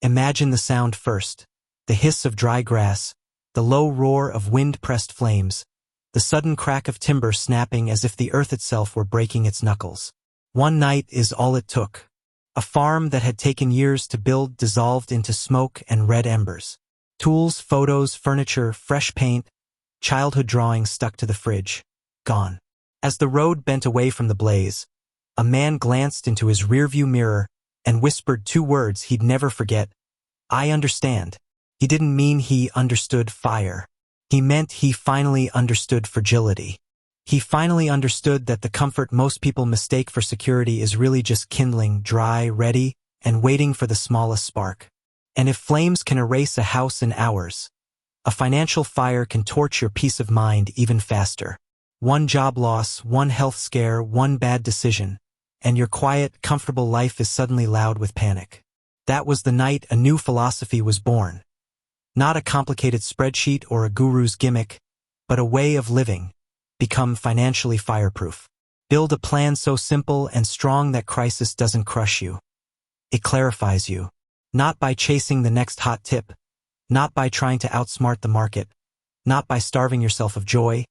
Imagine the sound first, the hiss of dry grass, the low roar of wind-pressed flames, the sudden crack of timber snapping as if the earth itself were breaking its knuckles. One night is all it took. A farm that had taken years to build dissolved into smoke and red embers. Tools, photos, furniture, fresh paint, childhood drawings stuck to the fridge. Gone. As the road bent away from the blaze, a man glanced into his rearview mirror and whispered two words he'd never forget. "I understand." He didn't mean he understood fire. He meant he finally understood fragility. He finally understood that the comfort most people mistake for security is really just kindling, dry, ready, and waiting for the smallest spark. And if flames can erase a house in hours, a financial fire can torch your peace of mind even faster. One job loss, one health scare, one bad decision, and your quiet, comfortable life is suddenly loud with panic. That was the night a new philosophy was born. Not a complicated spreadsheet or a guru's gimmick, but a way of living. Become financially fireproof. Build a plan so simple and strong that crisis doesn't crush you. It clarifies you. Not by chasing the next hot tip, not by trying to outsmart the market, not by starving yourself of joy,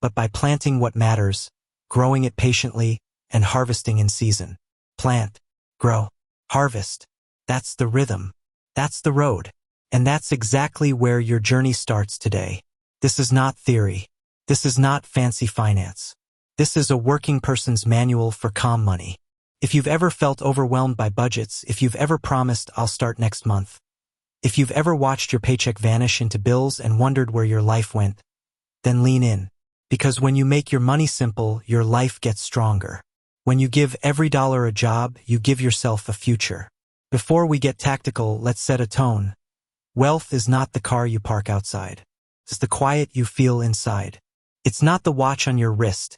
but by planting what matters, growing it patiently, and harvesting in season. Plant, grow, harvest. That's the rhythm. That's the road. And that's exactly where your journey starts today. This is not theory. This is not fancy finance. This is a working person's manual for calm money. If you've ever felt overwhelmed by budgets, if you've ever promised, "I'll start next month," if you've ever watched your paycheck vanish into bills and wondered where your life went, then lean in. Because when you make your money simple, your life gets stronger. When you give every dollar a job, you give yourself a future. Before we get tactical, let's set a tone. Wealth is not the car you park outside. It's the quiet you feel inside. It's not the watch on your wrist.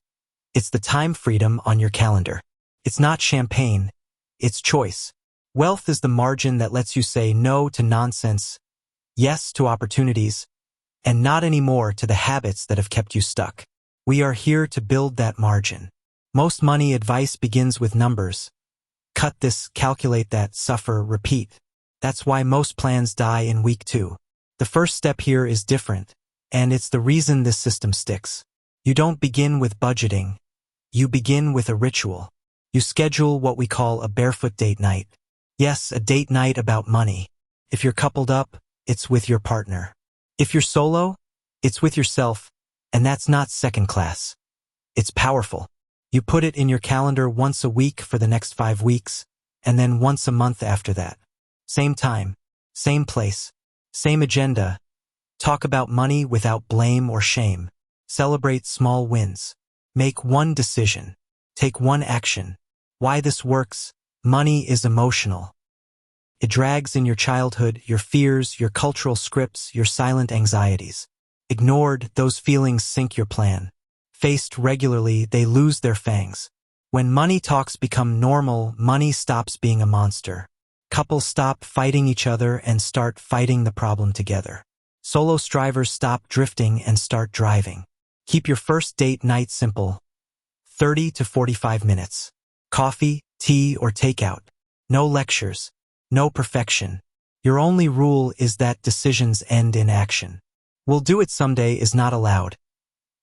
It's the time freedom on your calendar. It's not champagne. It's choice. Wealth is the margin that lets you say no to nonsense, yes to opportunities, and not anymore to the habits that have kept you stuck. We are here to build that margin. Most money advice begins with numbers. Cut this, calculate that, suffer, repeat. That's why most plans die in week 2. The first step here is different, and it's the reason this system sticks. You don't begin with budgeting. You begin with a ritual. You schedule what we call a barefoot date night. Yes, a date night about money. If you're coupled up, it's with your partner. If you're solo, it's with yourself, and that's not second class. It's powerful. You put it in your calendar once a week for the next 5 weeks, and then once a month after that. Same time, same place, same agenda. Talk about money without blame or shame. Celebrate small wins. Make one decision. Take one action. Why this works? Money is emotional. It drags in your childhood, your fears, your cultural scripts, your silent anxieties. Ignored, those feelings sink your plan. Faced regularly, they lose their fangs. When money talks become normal, money stops being a monster. Couples stop fighting each other and start fighting the problem together. Solo strivers stop drifting and start driving. Keep your first date night simple. 30 to 45 minutes. Coffee, tea, or takeout. No lectures. No perfection. Your only rule is that decisions end in action. "We'll do it someday" is not allowed.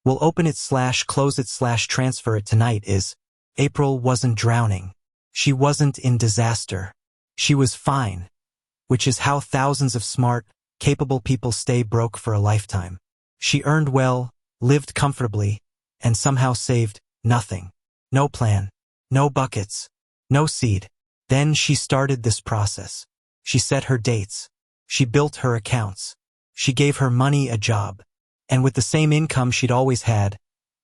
"We'll open it / close it / transfer it tonight" is. April wasn't drowning. She wasn't in disaster. She was fine. Which is how thousands of smart, capable people stay broke for a lifetime. She earned well, lived comfortably, and somehow saved nothing. No plan. No buckets. No seed. Then she started this process. She set her dates. She built her accounts. She gave her money a job. And with the same income she'd always had,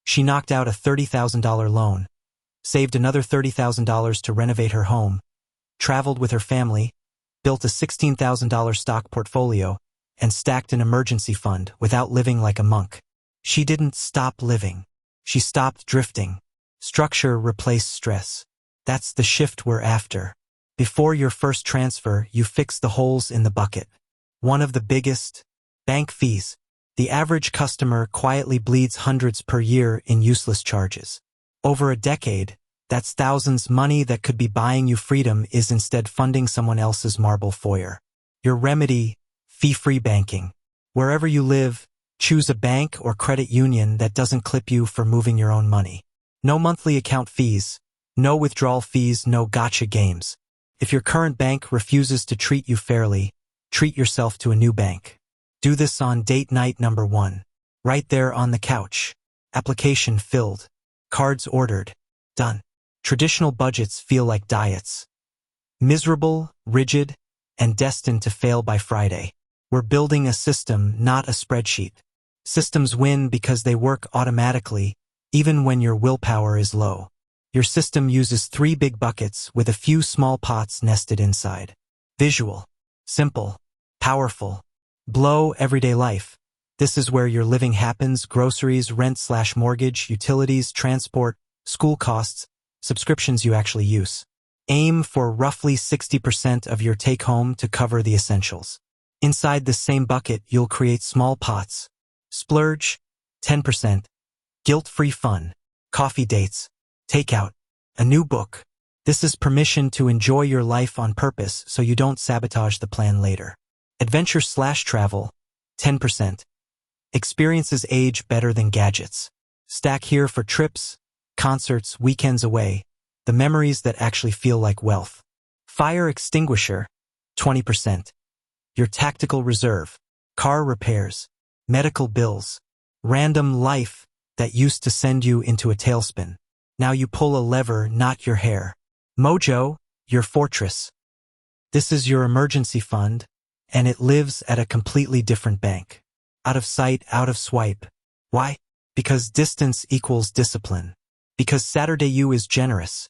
she knocked out a $30,000 loan, saved another $30,000 to renovate her home, traveled with her family, built a $16,000 stock portfolio, and stacked an emergency fund without living like a monk. She didn't stop living. She stopped drifting. Structure replaced stress. That's the shift we're after. Before your first transfer, you fix the holes in the bucket. One of the biggest: bank fees. The average customer quietly bleeds hundreds per year in useless charges. Over a decade, that's thousands. Money that could be buying you freedom is instead funding someone else's marble foyer. Your remedy, fee-free banking. Wherever you live, choose a bank or credit union that doesn't clip you for moving your own money. No monthly account fees, no withdrawal fees, no gotcha games. If your current bank refuses to treat you fairly, treat yourself to a new bank. Do this on date night number 1. Right there on the couch. Application filled. Cards ordered. Done. Traditional budgets feel like diets. Miserable, rigid, and destined to fail by Friday. We're building a system, not a spreadsheet. Systems win because they work automatically, even when your willpower is low. Your system uses 3 big buckets with a few small pots nested inside. Visual. Simple. Powerful. Blow, everyday life. This is where your living happens: groceries, rent/mortgage, utilities, transport, school costs, subscriptions you actually use. Aim for roughly 60% of your take-home to cover the essentials. Inside the same bucket, you'll create small pots. Splurge, 10%. Guilt-free fun. Coffee dates. Takeout. A new book. This is permission to enjoy your life on purpose so you don't sabotage the plan later. Adventure/travel, 10%. Experiences age better than gadgets. Stack here for trips, concerts, weekends away, the memories that actually feel like wealth. Fire extinguisher, 20%. Your tactical reserve. Car repairs, medical bills, random life that used to send you into a tailspin. Now you pull a lever, not your hair. Mojo, your fortress. This is your emergency fund, and it lives at a completely different bank. Out of sight, out of swipe. Why? Because distance equals discipline. Because Saturday you is generous.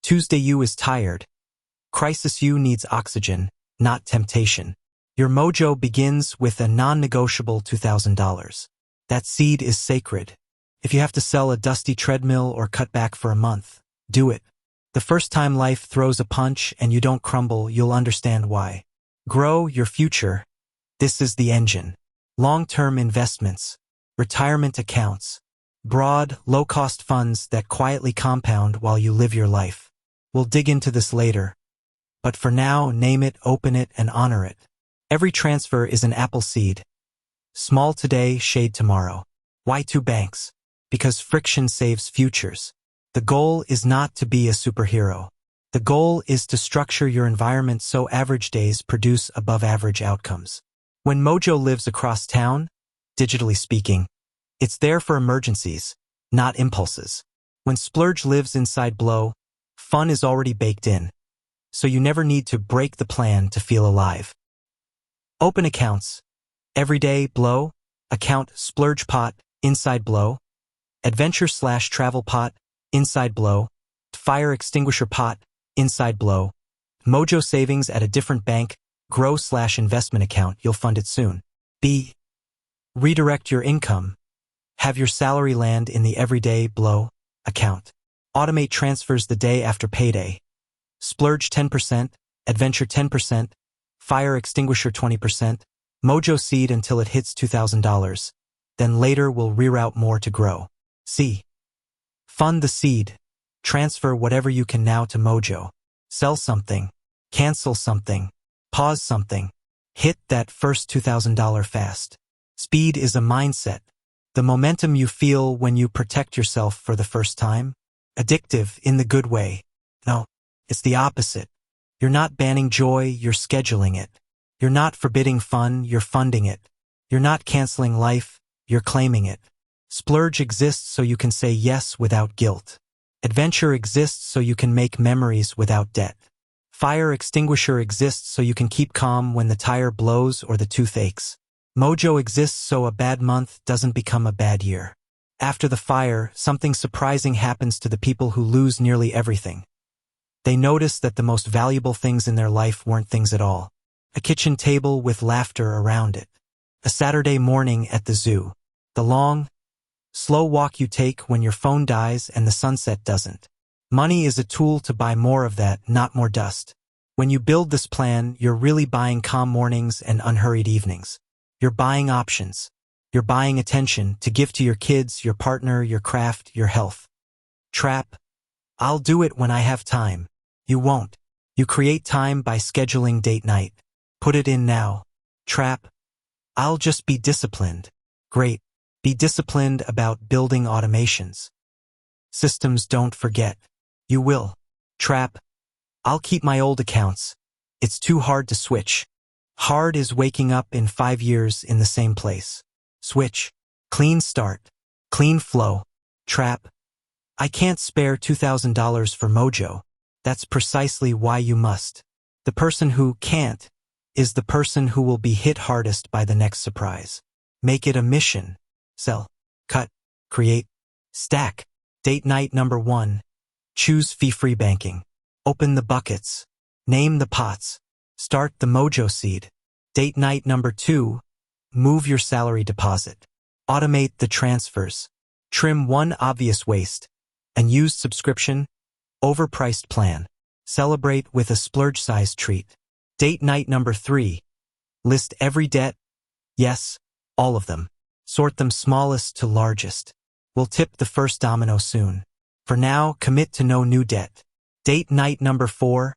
Tuesday you is tired. Crisis you needs oxygen, not temptation. Your mojo begins with a non-negotiable $2,000. That seed is sacred. If you have to sell a dusty treadmill or cut back for a month, do it. The first time life throws a punch and you don't crumble, you'll understand why. Grow your future. This is the engine. Long-term investments, retirement accounts, broad, low-cost funds that quietly compound while you live your life. We'll dig into this later. But for now, name it, open it, and honor it. Every transfer is an apple seed. Small today, shade tomorrow. Why 2 banks? Because friction saves futures. The goal is not to be a superhero. The goal is to structure your environment so average days produce above-average outcomes. When Mojo lives across town, digitally speaking, it's there for emergencies, not impulses. When Splurge lives inside Blow, fun is already baked in, so you never need to break the plan to feel alive. Open accounts. Everyday Blow, account Splurge pot, inside Blow. Adventure/travel pot, inside Blow. Fire extinguisher pot, inside Blow. Mojo savings at a different bank, grow/investment account, you'll fund it soon. B. Redirect your income. Have your salary land in the everyday Blow account. Automate transfers the day after payday. Splurge 10%, Adventure 10%, Fire extinguisher 20%, Mojo seed until it hits $2,000. Then later we'll reroute more to grow. C. Fund the seed. Transfer whatever you can now to Mojo. Sell something. Cancel something. Pause something. Hit that first $2,000 fast. Speed is a mindset. The momentum you feel when you protect yourself for the first time. Addictive in the good way. No, it's the opposite. You're not banning joy, you're scheduling it. You're not forbidding fun, you're funding it. You're not canceling life, you're claiming it. Splurge exists so you can say yes without guilt. Adventure exists so you can make memories without debt. Fire extinguisher exists so you can keep calm when the tire blows or the tooth aches. Mojo exists so a bad month doesn't become a bad year. After the fire, something surprising happens to the people who lose nearly everything. They notice that the most valuable things in their life weren't things at all. A kitchen table with laughter around it. A Saturday morning at the zoo. The long, slow walk you take when your phone dies and the sunset doesn't. Money is a tool to buy more of that, not more dust. When you build this plan, you're really buying calm mornings and unhurried evenings. You're buying options. You're buying attention to give to your kids, your partner, your craft, your health. Trap. I'll do it when I have time. You won't. You create time by scheduling date night. Put it in now. Trap. I'll just be disciplined. Great. Be disciplined about building automations. Systems don't forget. You will. Trap. I'll keep my old accounts. It's too hard to switch. Hard is waking up in 5 years in the same place. Switch. Clean start. Clean flow. Trap. I can't spare $2,000 for Mojo. That's precisely why you must. The person who can't is the person who will be hit hardest by the next surprise. Make it a mission. Sell. Cut. Create. Stack. Date night number 1. Choose fee-free banking. Open the buckets. Name the pots. Start the Mojo seed. Date night number 2. Move your salary deposit. Automate the transfers. Trim one obvious waste. Unused subscription. Overpriced plan. Celebrate with a splurge-sized treat. Date night number 3. List every debt. Yes, all of them. Sort them smallest to largest. We'll tip the first domino soon. For now, commit to no new debt. Date night number 4.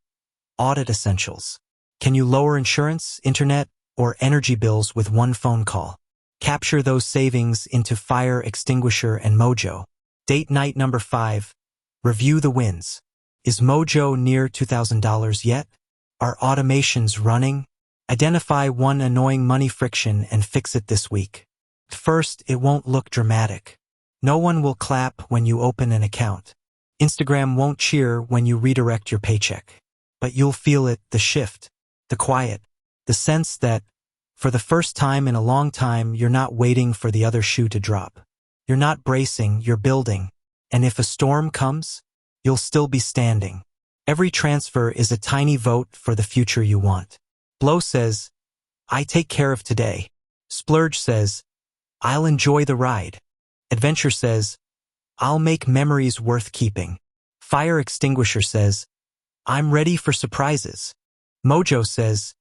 Audit essentials. Can you lower insurance, internet, or energy bills with one phone call? Capture those savings into fire extinguisher and Mojo. Date night number 5. Review the wins. Is Mojo near $2,000 yet? Are automations running? Identify one annoying money friction and fix it this week. First, it won't look dramatic. No one will clap when you open an account. Instagram won't cheer when you redirect your paycheck. But you'll feel it, the shift, the quiet, the sense that, for the first time in a long time, you're not waiting for the other shoe to drop. You're not bracing, you're building. And if a storm comes, you'll still be standing. Every transfer is a tiny vote for the future you want. Blow says, I take care of today. Splurge says, I'll enjoy the ride. Adventure says, I'll make memories worth keeping. Fire extinguisher says, I'm ready for surprises. Mojo says,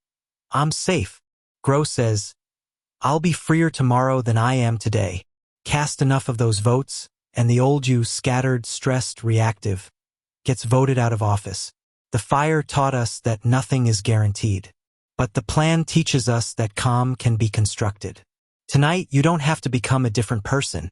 I'm safe. Grow says, I'll be freer tomorrow than I am today. Cast enough of those votes, and the old you, scattered, stressed, reactive, gets voted out of office. The fire taught us that nothing is guaranteed. But the plan teaches us that calm can be constructed. Tonight, you don't have to become a different person.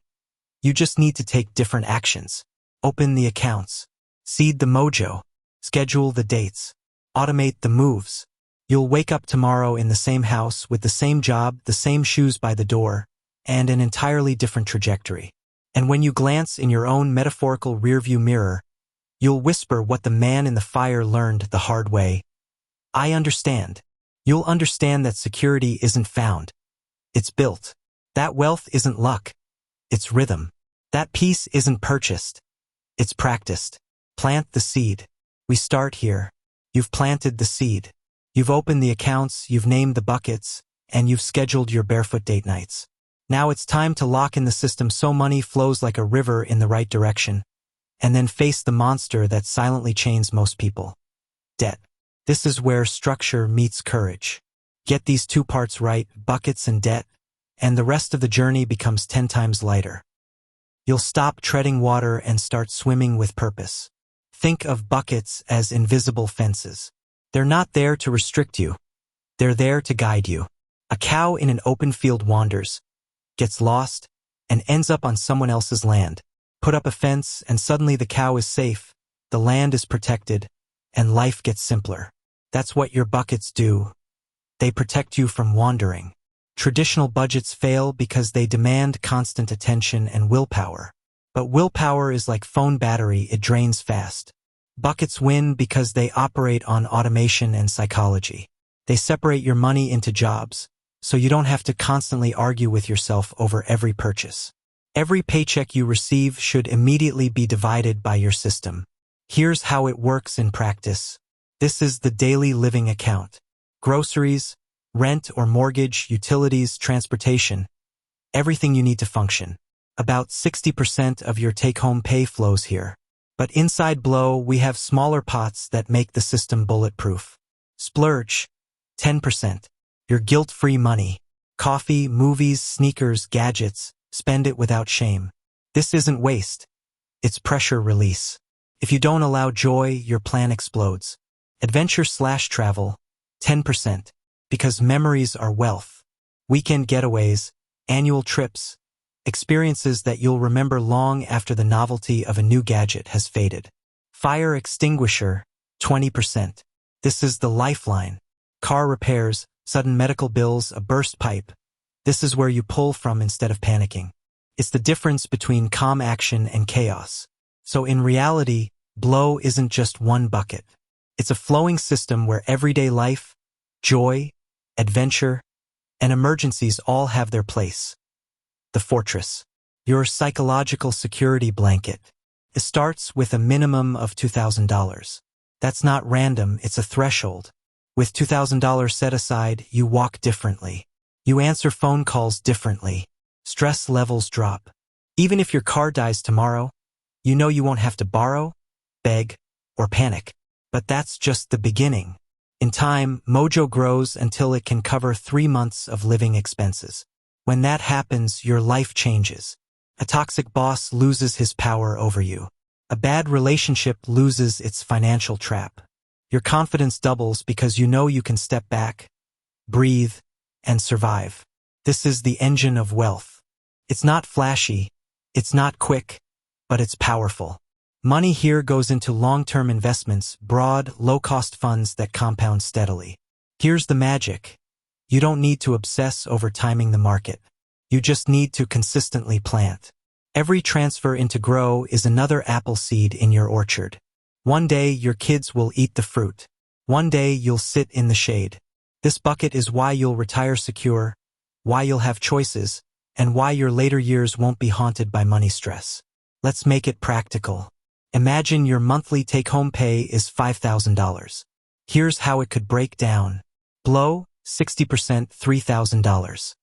You just need to take different actions. Open the accounts. Seed the Mojo. Schedule the dates. Automate the moves. You'll wake up tomorrow in the same house with the same job, the same shoes by the door, and an entirely different trajectory. And when you glance in your own metaphorical rearview mirror, you'll whisper what the man in the fire learned the hard way. I understand. You'll understand that security isn't found. It's built. That wealth isn't luck. It's rhythm. That peace isn't purchased. It's practiced. Plant the seed. We start here. You've planted the seed. You've opened the accounts, you've named the buckets, and you've scheduled your Barefoot Date Nights. Now it's time to lock in the system so money flows like a river in the right direction, and then face the monster that silently chains most people. Debt. This is where structure meets courage. Get these 2 parts right, buckets and debt, and the rest of the journey becomes 10 times lighter. You'll stop treading water and start swimming with purpose. Think of buckets as invisible fences. They're not there to restrict you. They're there to guide you. A cow in an open field wanders, gets lost, and ends up on someone else's land. Put up a fence, and suddenly the cow is safe, the land is protected, and life gets simpler. That's what your buckets do. They protect you from wandering. Traditional budgets fail because they demand constant attention and willpower. But willpower is like phone battery, it drains fast. Buckets win because they operate on automation and psychology. They separate your money into jobs, so you don't have to constantly argue with yourself over every purchase. Every paycheck you receive should immediately be divided by your system. Here's how it works in practice. This is the daily living account. Groceries, rent or mortgage, utilities, transportation, everything you need to function. About 60% of your take-home pay flows here. But inside Blow, we have smaller pots that make the system bulletproof. Splurge, 10%. Your guilt-free money. Coffee, movies, sneakers, gadgets. Spend it without shame. This isn't waste. It's pressure release. If you don't allow joy, your plan explodes. Adventure/travel, 10%. Because memories are wealth. Weekend getaways, annual trips, experiences that you'll remember long after the novelty of a new gadget has faded. Fire extinguisher, 20%. This is the lifeline. Car repairs, sudden medical bills, a burst pipe. This is where you pull from instead of panicking. It's the difference between calm action and chaos. So in reality, Blow isn't just one bucket. It's a flowing system where everyday life, joy, adventure, and emergencies all have their place. The fortress. Your psychological security blanket. It starts with a minimum of $2,000. That's not random, it's a threshold. With $2,000 set aside, you walk differently. You answer phone calls differently. Stress levels drop. Even if your car dies tomorrow, you know you won't have to borrow, beg, or panic. But that's just the beginning. In time, Mojo grows until it can cover 3 months of living expenses. When that happens, your life changes. A toxic boss loses his power over you. A bad relationship loses its financial trap. Your confidence doubles because you know you can step back, breathe, and survive. This is the engine of wealth. It's not flashy, it's not quick, but it's powerful. Money here goes into long-term investments, broad, low-cost funds that compound steadily. Here's the magic. You don't need to obsess over timing the market. You just need to consistently plant. Every transfer into grow is another apple seed in your orchard. One day your kids will eat the fruit. One day you'll sit in the shade. This bucket is why you'll retire secure, why you'll have choices, and why your later years won't be haunted by money stress. Let's make it practical. Imagine your monthly take-home pay is $5,000. Here's how it could break down. Blow, 60%, $3,000.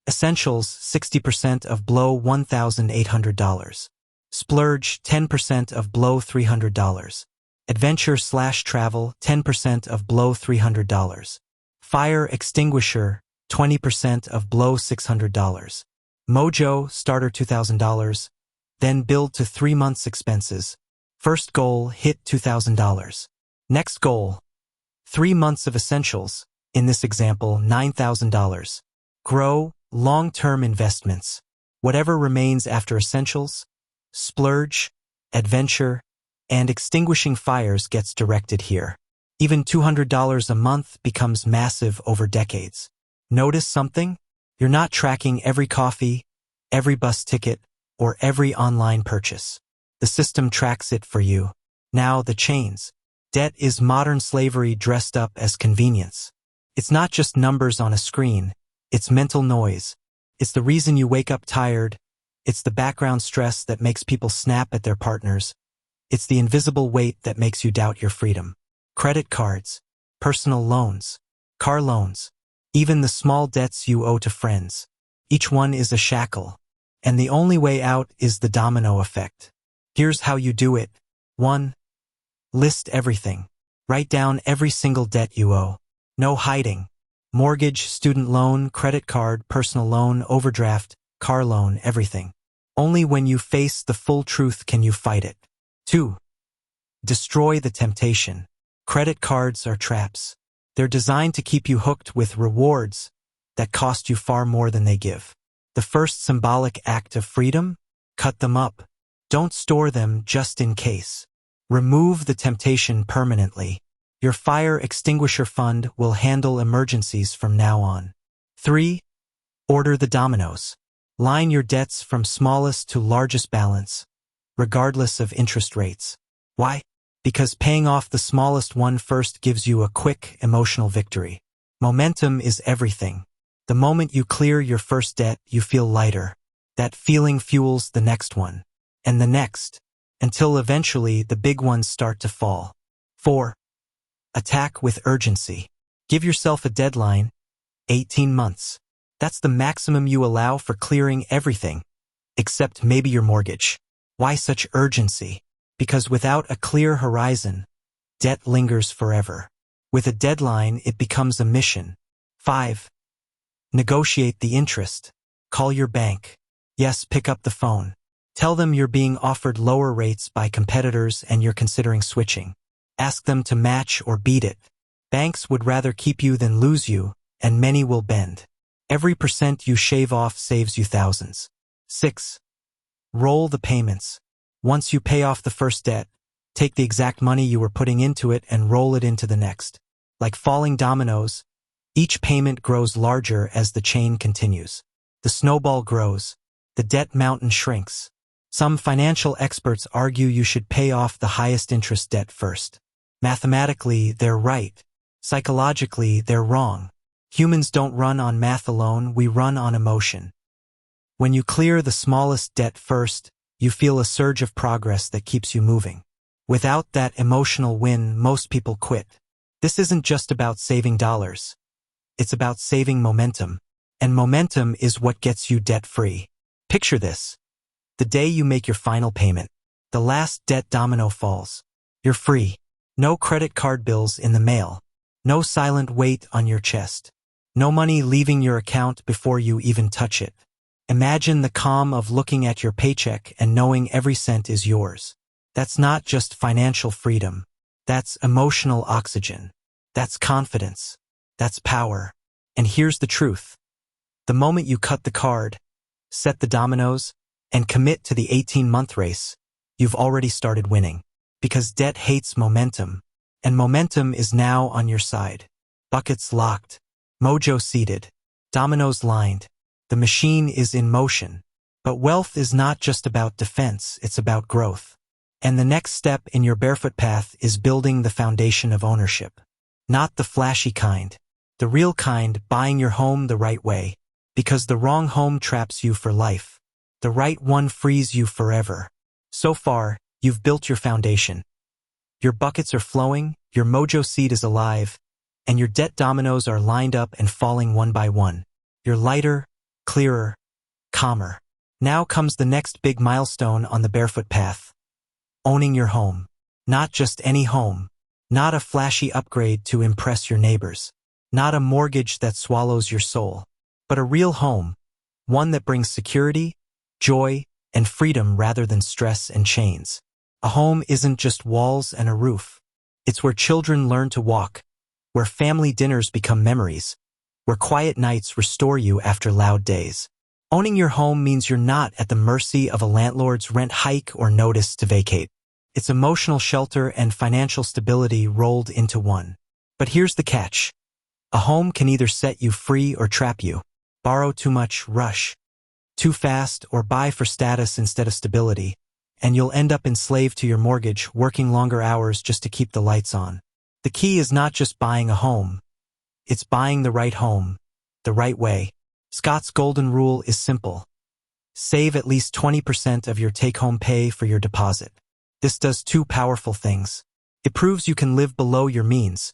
Essentials, 60% of Blow, $1,800. Splurge, 10% of Blow, $300. Adventure/travel, 10% of Blow, $300. Fire extinguisher, 20% of Blow, $600. Mojo, starter, $2,000. Then build to 3 months expenses. First goal, hit $2,000. Next goal, 3 months of essentials, in this example, $9,000. Grow, long-term investments. Whatever remains after essentials, splurge, adventure, and extinguishing fires gets directed here. Even $200 a month becomes massive over decades. Notice something? You're not tracking every coffee, every bus ticket, or every online purchase. The system tracks it for you. Now the chains. Debt is modern slavery dressed up as convenience. It's not just numbers on a screen. It's mental noise. It's the reason you wake up tired. It's the background stress that makes people snap at their partners. It's the invisible weight that makes you doubt your freedom. Credit cards, personal loans, car loans, even the small debts you owe to friends. Each one is a shackle. And the only way out is the domino effect. Here's how you do it. 1. List everything. Write down every single debt you owe. No hiding. Mortgage, student loan, credit card, personal loan, overdraft, car loan, everything. Only when you face the full truth can you fight it. 2. Destroy the temptation. Credit cards are traps. They're designed to keep you hooked with rewards that cost you far more than they give. The first symbolic act of freedom? Cut them up. Don't store them just in case. Remove the temptation permanently. Your fire extinguisher fund will handle emergencies from now on. 3. Order the dominoes. Line your debts from smallest to largest balance, regardless of interest rates. Why? Because paying off the smallest one first gives you a quick, emotional victory. Momentum is everything. The moment you clear your first debt, you feel lighter. That feeling fuels the next one, and the next, until eventually the big ones start to fall. 4. Attack with urgency. Give yourself a deadline, 18 months. That's the maximum you allow for clearing everything, except maybe your mortgage. Why such urgency? Because without a clear horizon, debt lingers forever. With a deadline, it becomes a mission. 5. Negotiate the interest. Call your bank. Yes, pick up the phone. Tell them you're being offered lower rates by competitors and you're considering switching. Ask them to match or beat it. Banks would rather keep you than lose you, and many will bend. Every percent you shave off saves you thousands. 6. Roll the payments. Once you pay off the first debt, take the exact money you were putting into it and roll it into the next. Like falling dominoes, each payment grows larger as the chain continues. The snowball grows. The debt mountain shrinks. Some financial experts argue you should pay off the highest interest debt first. Mathematically, they're right. Psychologically, they're wrong. Humans don't run on math alone, we run on emotion. When you clear the smallest debt first, you feel a surge of progress that keeps you moving. Without that emotional win, most people quit. This isn't just about saving dollars. It's about saving momentum. And momentum is what gets you debt-free. Picture this. The day you make your final payment, the last debt domino falls. You're free. No credit card bills in the mail. No silent weight on your chest. No money leaving your account before you even touch it. Imagine the calm of looking at your paycheck and knowing every cent is yours. That's not just financial freedom. That's emotional oxygen. That's confidence. That's power. And here's the truth. The moment you cut the card, set the dominoes, and commit to the 18-month race, you've already started winning. Because debt hates momentum, and momentum is now on your side. Buckets locked, Mojo seated, dominoes lined. The machine is in motion. But wealth is not just about defense, it's about growth. And the next step in your barefoot path is building the foundation of ownership. Not the flashy kind. The real kind, buying your home the right way. Because the wrong home traps you for life. The right one frees you forever. So far, you've built your foundation. Your buckets are flowing, your Mojo seed is alive, and your debt dominoes are lined up and falling one by one. You're lighter, clearer, calmer. Now comes the next big milestone on the barefoot path. Owning your home. Not just any home. Not a flashy upgrade to impress your neighbors. Not a mortgage that swallows your soul. But a real home. One that brings security, joy, and freedom rather than stress and chains. A home isn't just walls and a roof. It's where children learn to walk, where family dinners become memories, where quiet nights restore you after loud days. Owning your home means you're not at the mercy of a landlord's rent hike or notice to vacate. It's emotional shelter and financial stability rolled into one. But here's the catch. A home can either set you free or trap you. Borrow too much, rush too fast, or buy for status instead of stability, and you'll end up enslaved to your mortgage, working longer hours just to keep the lights on. The key is not just buying a home. It's buying the right home, the right way. Scott's golden rule is simple. Save at least 20% of your take-home pay for your deposit. This does two powerful things. It proves you can live below your means,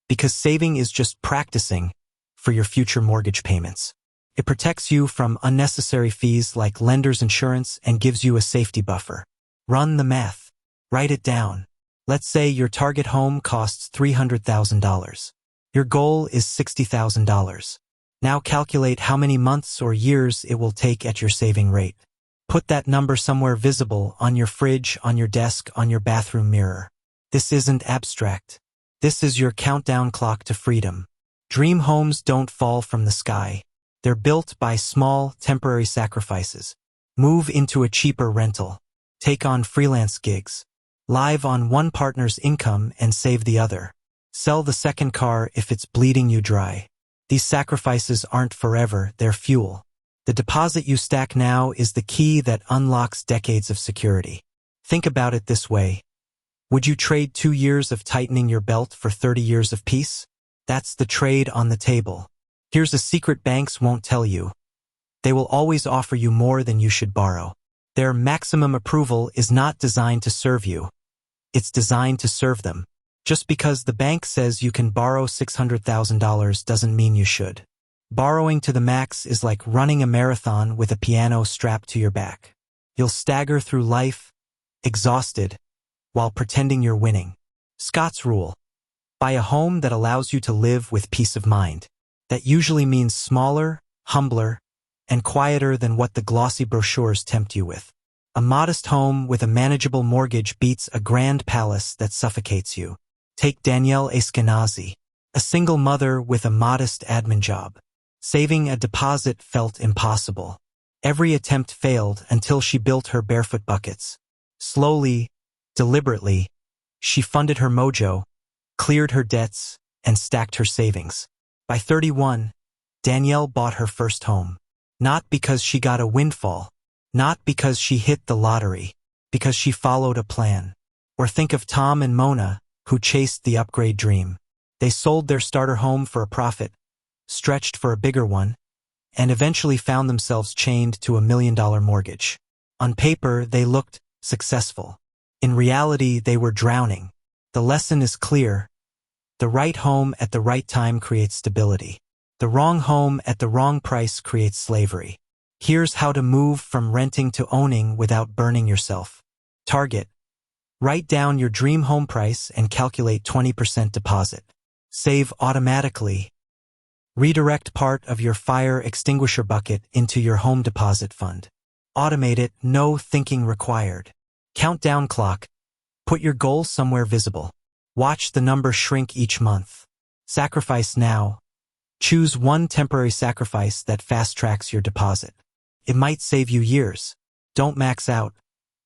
because saving is just practicing for your future mortgage payments. It protects you from unnecessary fees like lender's insurance and gives you a safety buffer. Run the math. Write it down. Let's say your target home costs $300,000. Your goal is $60,000. Now calculate how many months or years it will take at your saving rate. Put that number somewhere visible, on your fridge, on your desk, on your bathroom mirror. This isn't abstract. This is your countdown clock to freedom. Dream homes don't fall from the sky. They're built by small, temporary sacrifices. Move into a cheaper rental. Take on freelance gigs. Live on one partner's income and save the other. Sell the second car if it's bleeding you dry. These sacrifices aren't forever, they're fuel. The deposit you stack now is the key that unlocks decades of security. Think about it this way. Would you trade 2 years of tightening your belt for 30 years of peace? That's the trade on the table. Here's a secret banks won't tell you. They will always offer you more than you should borrow. Their maximum approval is not designed to serve you. It's designed to serve them. Just because the bank says you can borrow $600,000 doesn't mean you should. Borrowing to the max is like running a marathon with a piano strapped to your back. You'll stagger through life, exhausted, while pretending you're winning. Scott's rule. Buy a home that allows you to live with peace of mind. That usually means smaller, humbler, and quieter than what the glossy brochures tempt you with. A modest home with a manageable mortgage beats a grand palace that suffocates you. Take Danielle Eskenazi. A single mother with a modest admin job. Saving a deposit felt impossible. Every attempt failed until she built her barefoot buckets. Slowly, deliberately, she funded her Mojo, cleared her debts, and stacked her savings. By 31, Danielle bought her first home. Not because she got a windfall, not because she hit the lottery, because she followed a plan. Or think of Tom and Mona, who chased the upgrade dream. They sold their starter home for a profit, stretched for a bigger one, and eventually found themselves chained to $1 million mortgage. On paper, they looked successful. In reality, they were drowning. The lesson is clear. The right home at the right time creates stability. The wrong home at the wrong price creates slavery. Here's how to move from renting to owning without burning yourself. Target. Write down your dream home price and calculate 20% deposit. Save automatically. Redirect part of your fire extinguisher bucket into your home deposit fund. Automate it, no thinking required. Countdown clock. Put your goal somewhere visible. Watch the number shrink each month. Sacrifice now. Choose one temporary sacrifice that fast-tracks your deposit. It might save you years. Don't max out.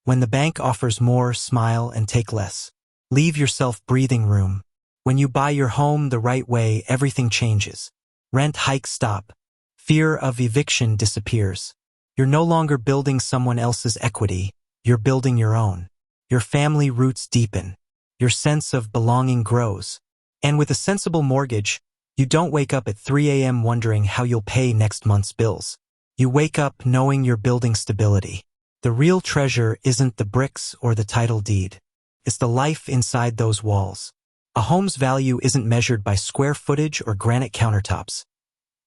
When the bank offers more, smile and take less. Leave yourself breathing room. When you buy your home the right way, everything changes. Rent hikes stop. Fear of eviction disappears. You're no longer building someone else's equity, you're building your own. Your family roots deepen. Your sense of belonging grows. And with a sensible mortgage, you don't wake up at 3 a.m. wondering how you'll pay next month's bills. You wake up knowing you're building stability. The real treasure isn't the bricks or the title deed. It's the life inside those walls. A home's value isn't measured by square footage or granite countertops.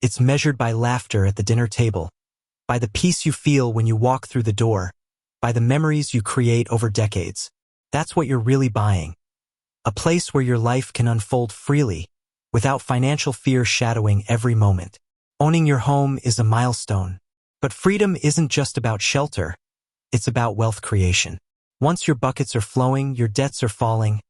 It's measured by laughter at the dinner table, by the peace you feel when you walk through the door, by the memories you create over decades. That's what you're really buying. A place where your life can unfold freely, without financial fear shadowing every moment. Owning your home is a milestone. But freedom isn't just about shelter. It's about wealth creation. Once your buckets are flowing, your debts are falling,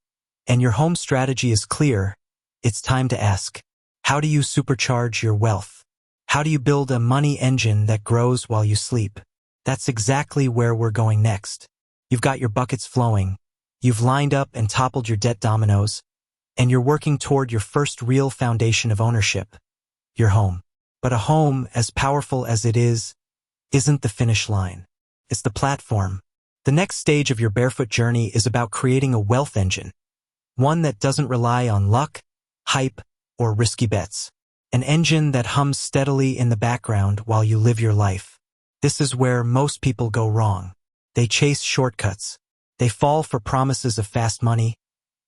and your home strategy is clear, it's time to ask, how do you supercharge your wealth? How do you build a money engine that grows while you sleep? That's exactly where we're going next. You've got your buckets flowing. You've lined up and toppled your debt dominoes, and you're working toward your first real foundation of ownership, your home. But a home, as powerful as it is, isn't the finish line. It's the platform. The next stage of your barefoot journey is about creating a wealth engine. One that doesn't rely on luck, hype, or risky bets. An engine that hums steadily in the background while you live your life. This is where most people go wrong. They chase shortcuts. They fall for promises of fast money,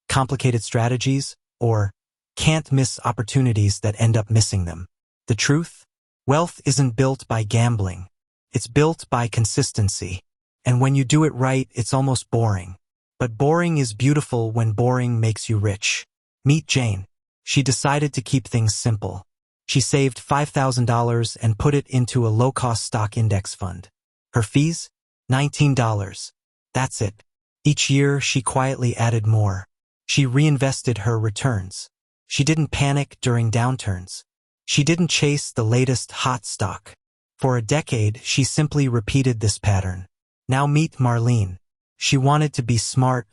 complicated strategies, or can't-miss opportunities that end up missing them. The truth? Wealth isn't built by gambling. It's built by consistency. And when you do it right, it's almost boring. But boring is beautiful when boring makes you rich. Meet Jane. She decided to keep things simple. She saved $5,000 and put it into a low-cost stock index fund. Her fees? $19. That's it. Each year, she quietly added more. She reinvested her returns. She didn't panic during downturns. She didn't chase the latest hot stock. For a decade, she simply repeated this pattern. Now meet Marlene. She wanted to be smart,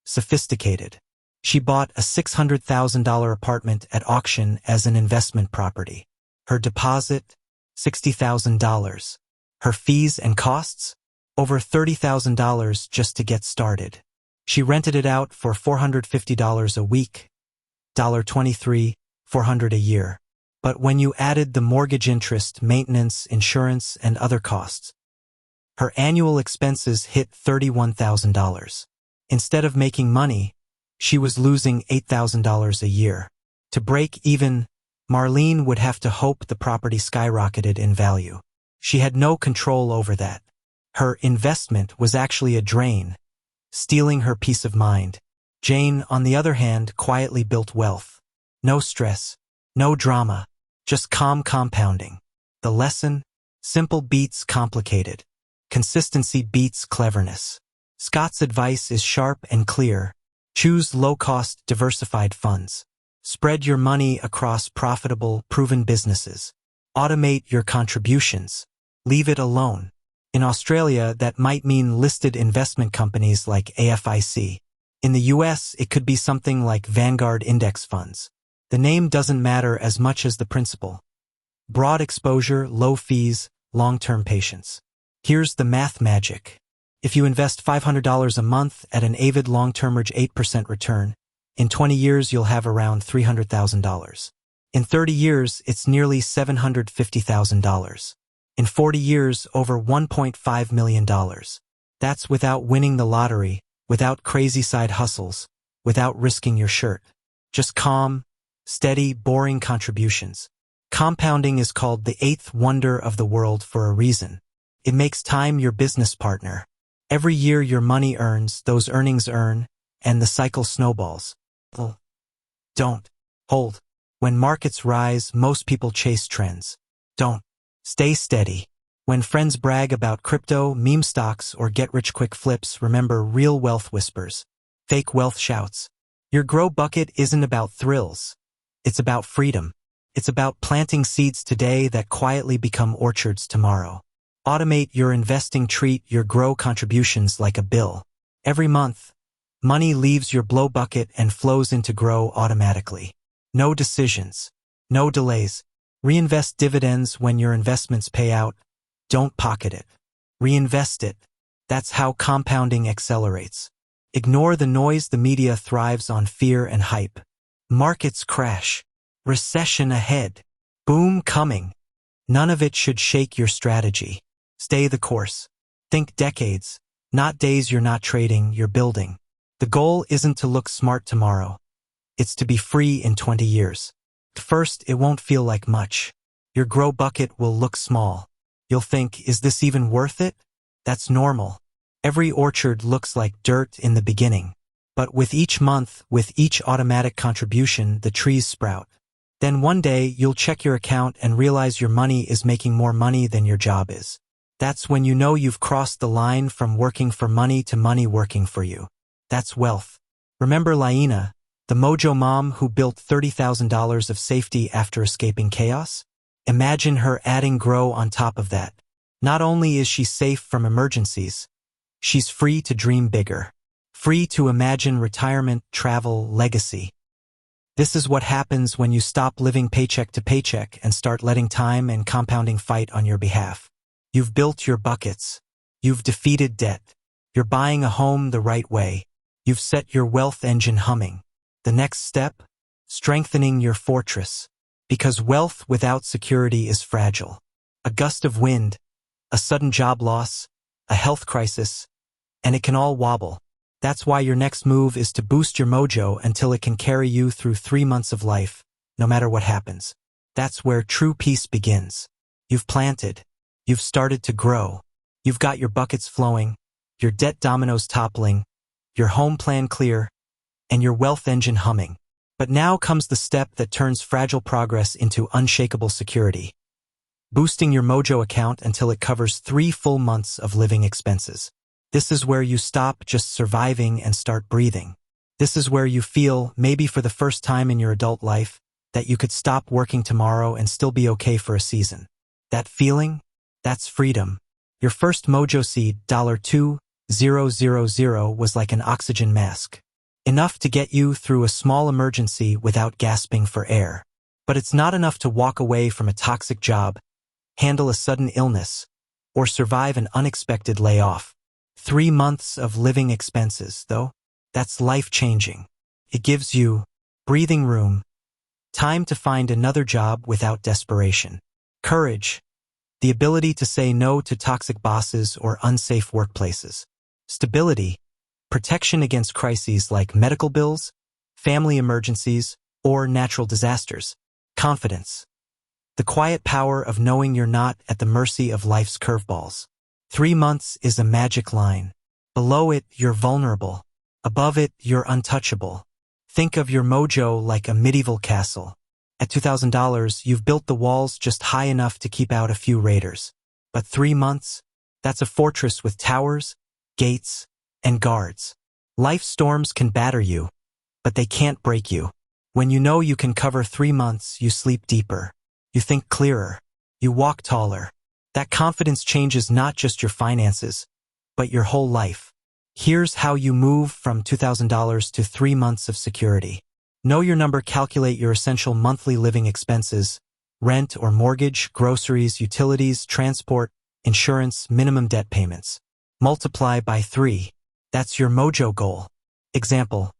sophisticated. She bought a $600,000 apartment at auction as an investment property. Her deposit? $60,000. Her fees and costs? Over $30,000 just to get started. She rented it out for $450 a week, $23, $400 a year. But when you added the mortgage interest, maintenance, insurance, and other costs, her annual expenses hit $31,000. Instead of making money, she was losing $8,000 a year. To break even, Marlene would have to hope the property skyrocketed in value. She had no control over that. Her investment was actually a drain, stealing her peace of mind. Jane, on the other hand, quietly built wealth. No stress, no drama, just calm compounding. The lesson? Simple beats complicated. Consistency beats cleverness. Scott's advice is sharp and clear. Choose low-cost, diversified funds. Spread your money across profitable, proven businesses. Automate your contributions. Leave it alone. In Australia, that might mean listed investment companies like AFIC. In the US, it could be something like Vanguard index funds. The name doesn't matter as much as the principle. Broad exposure, low fees, long-term patience. Here's the math magic. If you invest $500 a month at an avid long-term 8% return, in 20 years you'll have around $300,000. In 30 years, it's nearly $750,000. In 40 years, over $1.5 million. That's without winning the lottery, without crazy side hustles, without risking your shirt. Just calm, steady, boring contributions. Compounding is called the eighth wonder of the world for a reason. It makes time your business partner. Every year your money earns, those earnings earn, and the cycle snowballs. Don't. Hold. When markets rise, most people chase trends. Don't. Stay steady. When friends brag about crypto, meme stocks, or get-rich-quick flips, remember real wealth whispers. Fake wealth shouts. Your grow bucket isn't about thrills. It's about freedom. It's about planting seeds today that quietly become orchards tomorrow. Automate your investing. Treat your grow contributions like a bill. Every month, money leaves your blow bucket and flows into grow automatically. No decisions. No delays. Reinvest dividends when your investments pay out. Don't pocket it. Reinvest it. That's how compounding accelerates. Ignore the noise. The media thrives on fear and hype. Markets crash. Recession ahead. Boom coming. None of it should shake your strategy. Stay the course. Think decades, not days. You're not trading, you're building. The goal isn't to look smart tomorrow. It's to be free in 20 years. First, it won't feel like much. Your grow bucket will look small. You'll think, is this even worth it? That's normal. Every orchard looks like dirt in the beginning. But with each month, with each automatic contribution, the trees sprout. Then one day, you'll check your account and realize your money is making more money than your job is. That's when you know you've crossed the line from working for money to money working for you. That's wealth. Remember Laina, the Mojo mom who built $30,000 of safety after escaping chaos? Imagine her adding grow on top of that. Not only is she safe from emergencies, she's free to dream bigger. Free to imagine retirement, travel, legacy. This is what happens when you stop living paycheck to paycheck and start letting time and compounding fight on your behalf. You've built your buckets. You've defeated debt. You're buying a home the right way. You've set your wealth engine humming. The next step? Strengthening your fortress. Because wealth without security is fragile. A gust of wind, a sudden job loss, a health crisis, and it can all wobble. That's why your next move is to boost your mojo until it can carry you through 3 months of life, no matter what happens. That's where true peace begins. You've planted. You've started to grow. You've got your buckets flowing, your debt dominoes toppling, your home plan clear, and your wealth engine humming. But now comes the step that turns fragile progress into unshakable security. Boosting your Mojo account until it covers 3 full months of living expenses. This is where you stop just surviving and start breathing. This is where you feel, maybe for the first time in your adult life, that you could stop working tomorrow and still be okay for a season. That feeling? That's freedom. Your first Mojo seed, $2,000, was like an oxygen mask. Enough to get you through a small emergency without gasping for air. But it's not enough to walk away from a toxic job, handle a sudden illness, or survive an unexpected layoff. 3 months of living expenses, though, that's life-changing. It gives you breathing room, time to find another job without desperation, courage, the ability to say no to toxic bosses or unsafe workplaces, stability, protection against crises like medical bills, family emergencies, or natural disasters, confidence, the quiet power of knowing you're not at the mercy of life's curveballs. 3 months is a magic line. Below it, you're vulnerable. Above it, you're untouchable. Think of your mojo like a medieval castle. At $2,000, you've built the walls just high enough to keep out a few raiders. But 3 months? That's a fortress with towers, gates, and guards. Life storms can batter you, but they can't break you. When you know you can cover 3 months, you sleep deeper. You think clearer. You walk taller. That confidence changes not just your finances, but your whole life. Here's how you move from $2,000 to 3 months of security. Know your number. Calculate your essential monthly living expenses, rent or mortgage, groceries, utilities, transport, insurance, minimum debt payments. Multiply by 3. That's your Mojo goal. Example: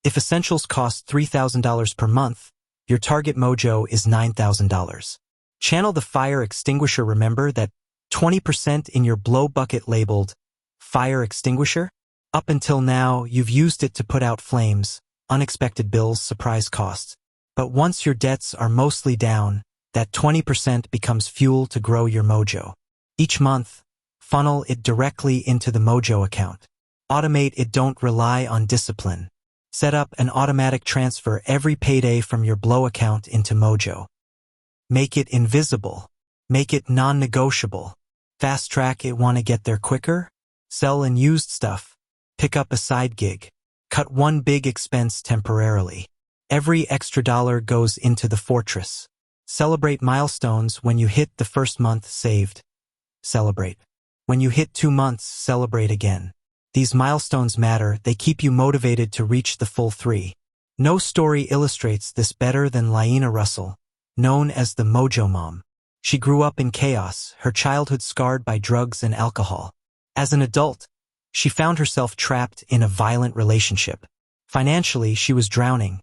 if essentials cost $3,000 per month, your target Mojo is $9,000. Channel the fire extinguisher. Remember that 20% in your blow bucket labeled fire extinguisher? Up until now, you've used it to put out flames, unexpected bills, surprise costs. But once your debts are mostly down, that 20% becomes fuel to grow your Mojo. Each month, funnel it directly into the Mojo account. Automate it. Don't rely on discipline. Set up an automatic transfer every payday from your blow account into Mojo. Make it invisible. Make it non-negotiable. Fast track it. Want to get there quicker? Sell unused stuff. Pick up a side gig. Cut one big expense temporarily. Every extra dollar goes into the fortress. Celebrate milestones. When you hit the first month saved, celebrate. When you hit 2 months, celebrate again. These milestones matter. They keep you motivated to reach the full 3. No story illustrates this better than Lionel Russell, known as the Mojo Mom. She grew up in chaos, her childhood scarred by drugs and alcohol. As an adult, she found herself trapped in a violent relationship. Financially, she was drowning.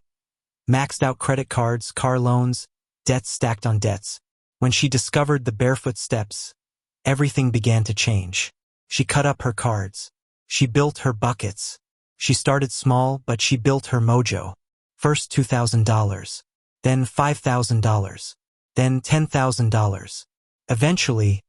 Maxed out credit cards, car loans, debts stacked on debts. When she discovered the Barefoot Steps, everything began to change. She cut up her cards. She built her buckets. She started small, but she built her Mojo. First $2,000, then $5,000, then $10,000. Eventually,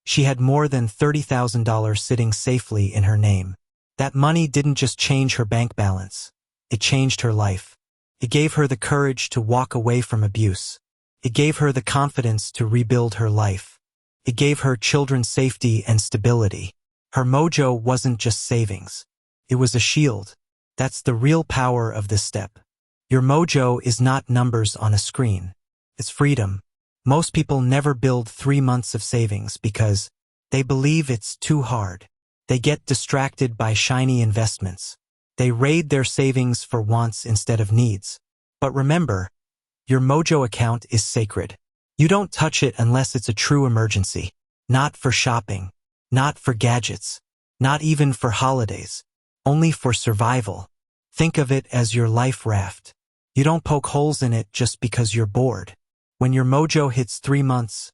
she had more than $30,000 sitting safely in her name. That money didn't just change her bank balance. It changed her life. It gave her the courage to walk away from abuse. It gave her the confidence to rebuild her life. It gave her children safety and stability. Her Mojo wasn't just savings. It was a shield. That's the real power of this step. Your Mojo is not numbers on a screen. It's freedom. Most people never build 3 months of savings because they believe it's too hard. They get distracted by shiny investments. They raid their savings for wants instead of needs. But remember, your Mojo account is sacred. You don't touch it unless it's a true emergency. Not for shopping. Not for gadgets. Not even for holidays. Only for survival. Think of it as your life raft. You don't poke holes in it just because you're bored. When your Mojo hits 3 months,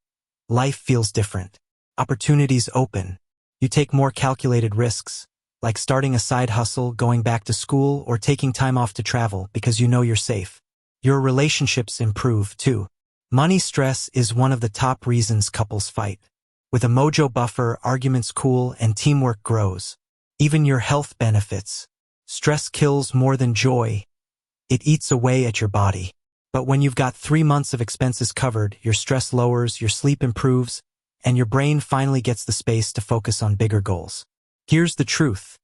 life feels different. Opportunities open. You take more calculated risks, like starting a side hustle, going back to school, or taking time off to travel because you know you're safe. Your relationships improve, too. Money stress is one of the top reasons couples fight. With a Mojo buffer, arguments cool and teamwork grows. Even your health benefits. Stress kills more than joy. It eats away at your body. But when you've got 3 months of expenses covered, your stress lowers, your sleep improves, and your brain finally gets the space to focus on bigger goals. Here's the truth.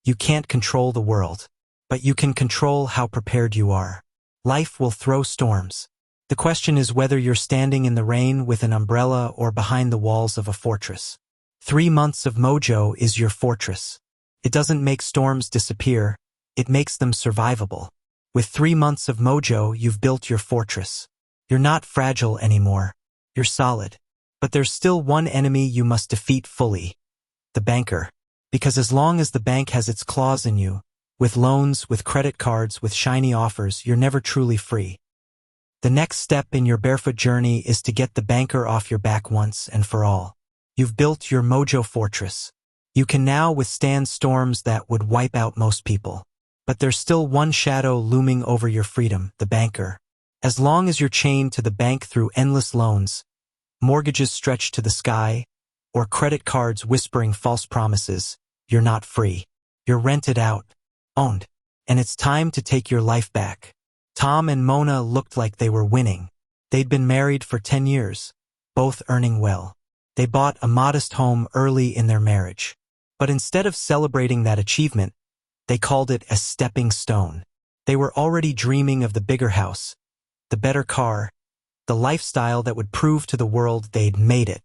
You can't control the world, but you can control how prepared you are. Life will throw storms. The question is whether you're standing in the rain with an umbrella or behind the walls of a fortress. 3 months of Mojo is your fortress. It doesn't make storms disappear, it makes them survivable. With 3 months of Mojo, you've built your fortress. You're not fragile anymore. You're solid. But there's still one enemy you must defeat fully. The banker. Because as long as the bank has its claws in you, with loans, with credit cards, with shiny offers, you're never truly free. The next step in your barefoot journey is to get the banker off your back once and for all. You've built your Mojo fortress. You can now withstand storms that would wipe out most people. But there's still one shadow looming over your freedom, the banker. As long as you're chained to the bank through endless loans, mortgages stretched to the sky, or credit cards whispering false promises, you're not free. You're rented out, owned, and it's time to take your life back. Tom and Mona looked like they were winning. They'd been married for 10 years, both earning well. They bought a modest home early in their marriage. But instead of celebrating that achievement, they called it a stepping stone. They were already dreaming of the bigger house, the better car, the lifestyle that would prove to the world they'd made it.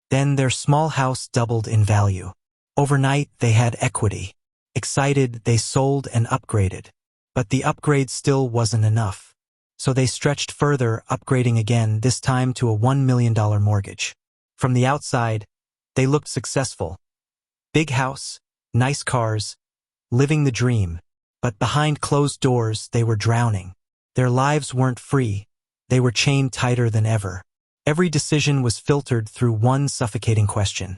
Then their small house doubled in value. Overnight, they had equity. Excited, they sold and upgraded. But the upgrade still wasn't enough. So they stretched further, upgrading again, this time to a $1 million mortgage. From the outside, they looked successful. Big house, nice cars, living the dream. But behind closed doors, they were drowning. Their lives weren't free. They were chained tighter than ever. Every decision was filtered through one suffocating question.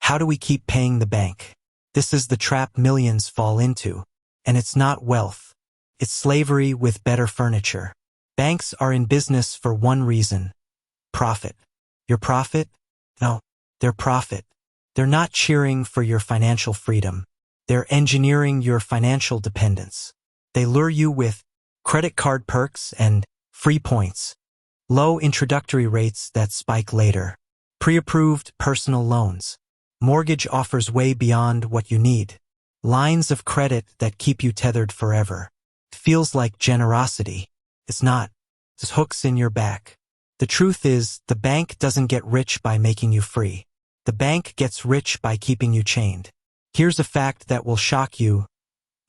How do we keep paying the bank? This is the trap millions fall into. And it's not wealth. It's slavery with better furniture. Banks are in business for one reason. Profit. Your profit? No, their profit. They're not cheering for your financial freedom. They're engineering your financial dependence. They lure you with credit card perks and free points, low introductory rates that spike later, pre-approved personal loans, mortgage offers way beyond what you need, lines of credit that keep you tethered forever. It feels like generosity. It's not. It's hooks in your back. The truth is, the bank doesn't get rich by making you free. The bank gets rich by keeping you chained. Here's a fact that will shock you.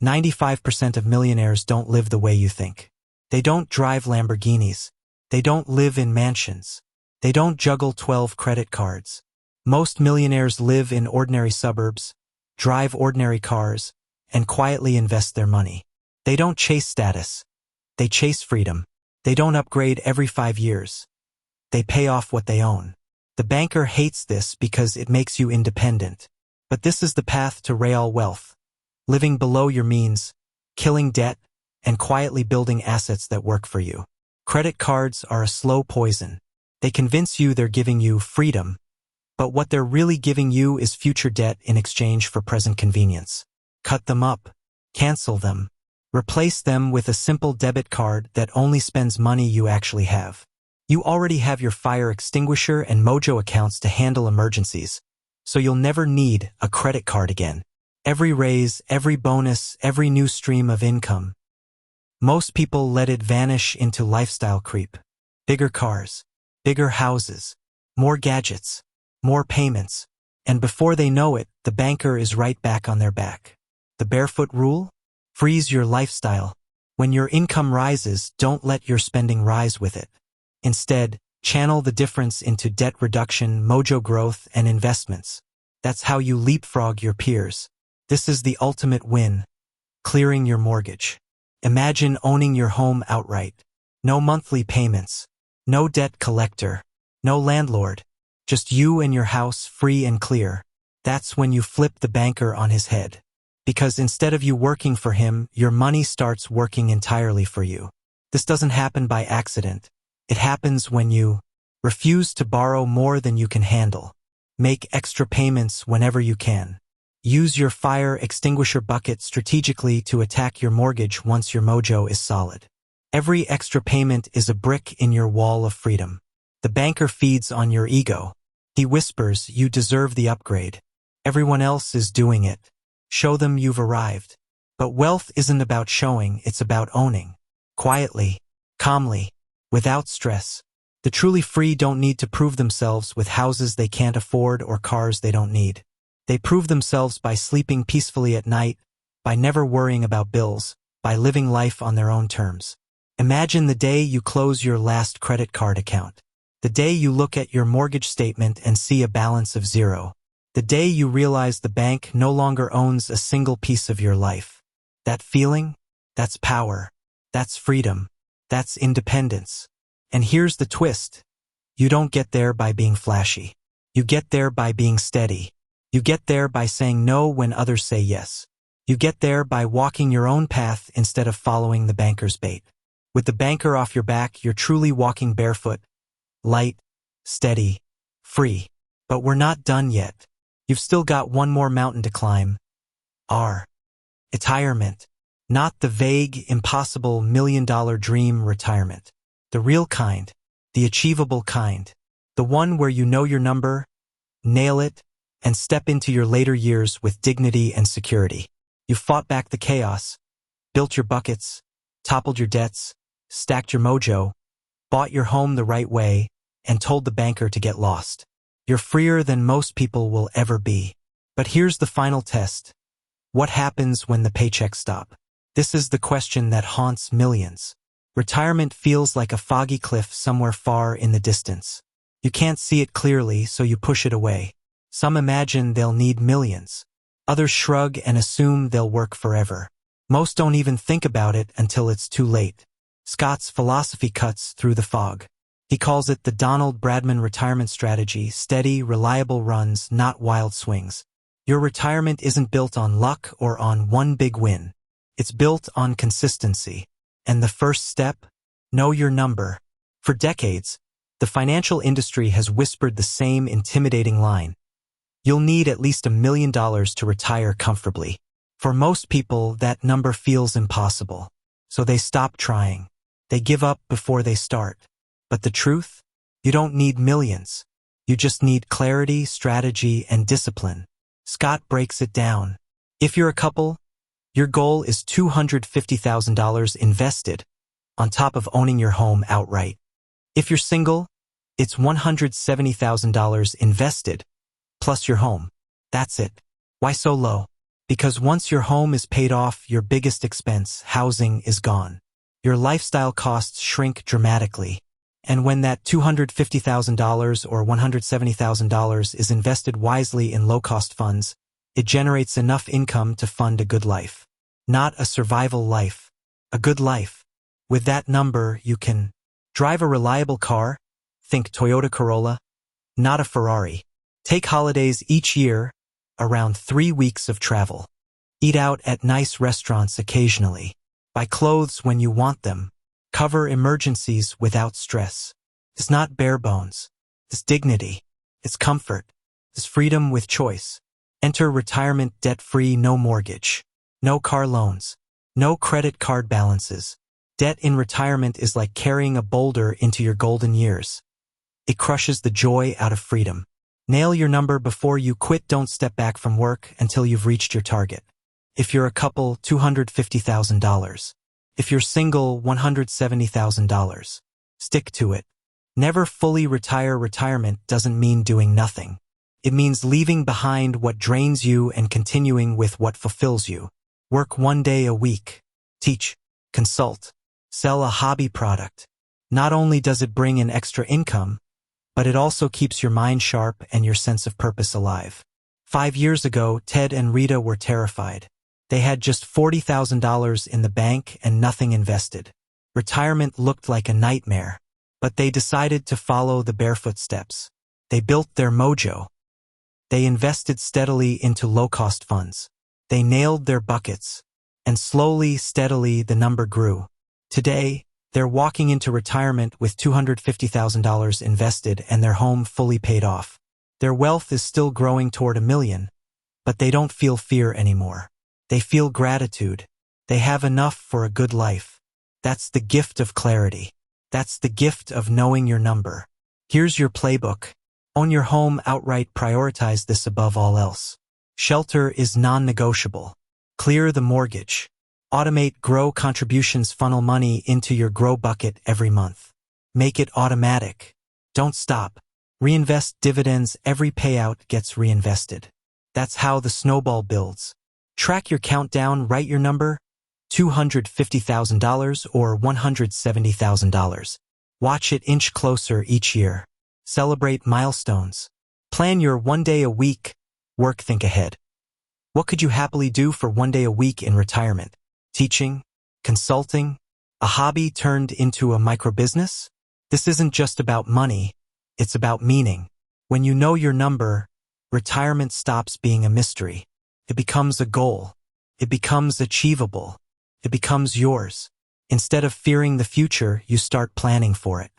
95% of millionaires don't live the way you think. They don't drive Lamborghinis. They don't live in mansions. They don't juggle 12 credit cards. Most millionaires live in ordinary suburbs, drive ordinary cars, and quietly invest their money. They don't chase status. They chase freedom. They don't upgrade every 5 years. They pay off what they own. The banker hates this because it makes you independent. But this is the path to real wealth. Living below your means, killing debt, and quietly building assets that work for you. Credit cards are a slow poison. They convince you they're giving you freedom, but what they're really giving you is future debt in exchange for present convenience. Cut them up. Cancel them. Replace them with a simple debit card that only spends money you actually have. You already have your fire extinguisher and Mojo accounts to handle emergencies, so you'll never need a credit card again. Every raise, every bonus, every new stream of income. Most people let it vanish into lifestyle creep. Bigger cars, bigger houses, more gadgets, more payments, and before they know it, the banker is right back on their back. The barefoot rule? Freeze your lifestyle. When your income rises, don't let your spending rise with it. Instead, channel the difference into debt reduction, Mojo growth, and investments. That's how you leapfrog your peers. This is the ultimate win. Clearing your mortgage. Imagine owning your home outright. No monthly payments. No debt collector. No landlord. Just you and your house, free and clear. That's when you flip the banker on his head. Because instead of you working for him, your money starts working entirely for you. This doesn't happen by accident. It happens when you refuse to borrow more than you can handle. Make extra payments whenever you can. Use your fire extinguisher bucket strategically to attack your mortgage once your mojo is solid. Every extra payment is a brick in your wall of freedom. The banker feeds on your ego. He whispers, you deserve the upgrade. Everyone else is doing it. Show them you've arrived. But wealth isn't about showing, it's about owning. Quietly, calmly, without stress. The truly free don't need to prove themselves with houses they can't afford or cars they don't need. They prove themselves by sleeping peacefully at night, by never worrying about bills, by living life on their own terms. Imagine the day you close your last credit card account. The day you look at your mortgage statement and see a balance of zero. The day you realize the bank no longer owns a single piece of your life. That feeling? That's power. That's freedom. That's independence. And here's the twist. You don't get there by being flashy. You get there by being steady. You get there by saying no when others say yes. You get there by walking your own path instead of following the banker's bait. With the banker off your back, you're truly walking barefoot, light, steady, free. But we're not done yet. You've still got one more mountain to climb. Retirement. Not the vague, impossible $1,000,000 dream retirement. The real kind. The achievable kind. The one where you know your number, nail it, and step into your later years with dignity and security. You fought back the chaos, built your buckets, toppled your debts, stacked your mojo, bought your home the right way, and told the banker to get lost. You're freer than most people will ever be. But here's the final test. What happens when the paychecks stop? This is the question that haunts millions. Retirement feels like a foggy cliff somewhere far in the distance. You can't see it clearly, so you push it away. Some imagine they'll need millions. Others shrug and assume they'll work forever. Most don't even think about it until it's too late. Scott's philosophy cuts through the fog. He calls it the Donald Bradman retirement strategy: steady, reliable runs, not wild swings. Your retirement isn't built on luck or on one big win. It's built on consistency. And the first step? Know your number. For decades, the financial industry has whispered the same intimidating line. You'll need at least $1 million to retire comfortably. For most people, that number feels impossible. So they stop trying. They give up before they start. But the truth? You don't need millions. You just need clarity, strategy, and discipline. Scott breaks it down. If you're a couple, your goal is $250,000 invested, on top of owning your home outright. If you're single, it's $170,000 invested, plus your home. That's it. Why so low? Because once your home is paid off, your biggest expense, housing, is gone. Your lifestyle costs shrink dramatically. And when that $250,000 or $170,000 is invested wisely in low-cost funds, it generates enough income to fund a good life. Not a survival life, a good life. With that number, you can drive a reliable car, think Toyota Corolla, not a Ferrari. Take holidays each year, around 3 weeks of travel. Eat out at nice restaurants occasionally. Buy clothes when you want them. Cover emergencies without stress. It's not bare bones. It's dignity. It's comfort. It's freedom with choice. Enter retirement debt-free, no mortgage. No car loans. No credit card balances. Debt in retirement is like carrying a boulder into your golden years. It crushes the joy out of freedom. Nail your number before you quit. Don't step back from work until you've reached your target. If you're a couple, $250,000. If you're single, $170,000. Stick to it. Never fully retire. Retirement doesn't mean doing nothing. It means leaving behind what drains you and continuing with what fulfills you. Work 1 day a week. Teach. Consult. Sell a hobby product. Not only does it bring in extra income, but it also keeps your mind sharp and your sense of purpose alive. 5 years ago, Ted and Rita were terrified. They had just $40,000 in the bank and nothing invested. Retirement looked like a nightmare, but they decided to follow the Barefoot steps. They built their mojo. They invested steadily into low-cost funds. They nailed their buckets, and slowly, steadily, the number grew. Today, they're walking into retirement with $250,000 invested and their home fully paid off. Their wealth is still growing toward $1 million, but they don't feel fear anymore. They feel gratitude. They have enough for a good life. That's the gift of clarity. That's the gift of knowing your number. Here's your playbook. Own your home outright. Prioritize this above all else. Shelter is non-negotiable. Clear the mortgage. Automate grow contributions. Funnel money into your grow bucket every month. Make it automatic. Don't stop. Reinvest dividends. Every payout gets reinvested. That's how the snowball builds. Track your countdown. Write your number, $250,000 or $170,000. Watch it inch closer each year. Celebrate milestones. Plan your 1 day a week. Work. Think ahead. What could you happily do for 1 day a week in retirement? Teaching? Consulting? A hobby turned into a microbusiness? This isn't just about money. It's about meaning. When you know your number, retirement stops being a mystery. It becomes a goal. It becomes achievable. It becomes yours. Instead of fearing the future, you start planning for it.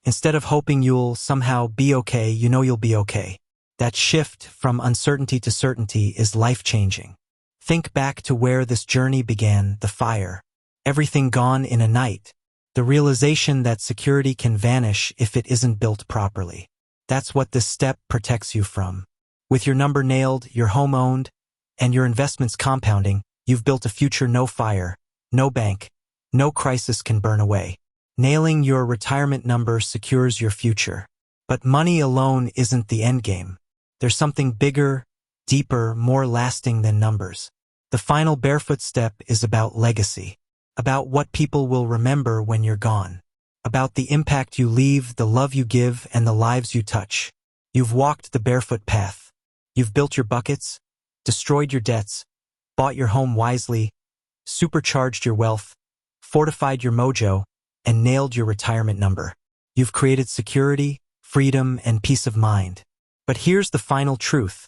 Instead of hoping you'll somehow be okay, you know you'll be okay. That shift from uncertainty to certainty is life-changing. Think back to where this journey began, the fire. Everything gone in a night. The realization that security can vanish if it isn't built properly. That's what this step protects you from. With your number nailed, your home owned, and your investments compounding, you've built a future. No fire, no bank, no crisis can burn away. Nailing your retirement number secures your future. But money alone isn't the endgame. There's something bigger, deeper, more lasting than numbers. The final barefoot step is about legacy, about what people will remember when you're gone, about the impact you leave, the love you give, and the lives you touch. You've walked the barefoot path. You've built your buckets, destroyed your debts, bought your home wisely, supercharged your wealth, fortified your mojo, and nailed your retirement number. You've created security, freedom, and peace of mind. But here's the final truth.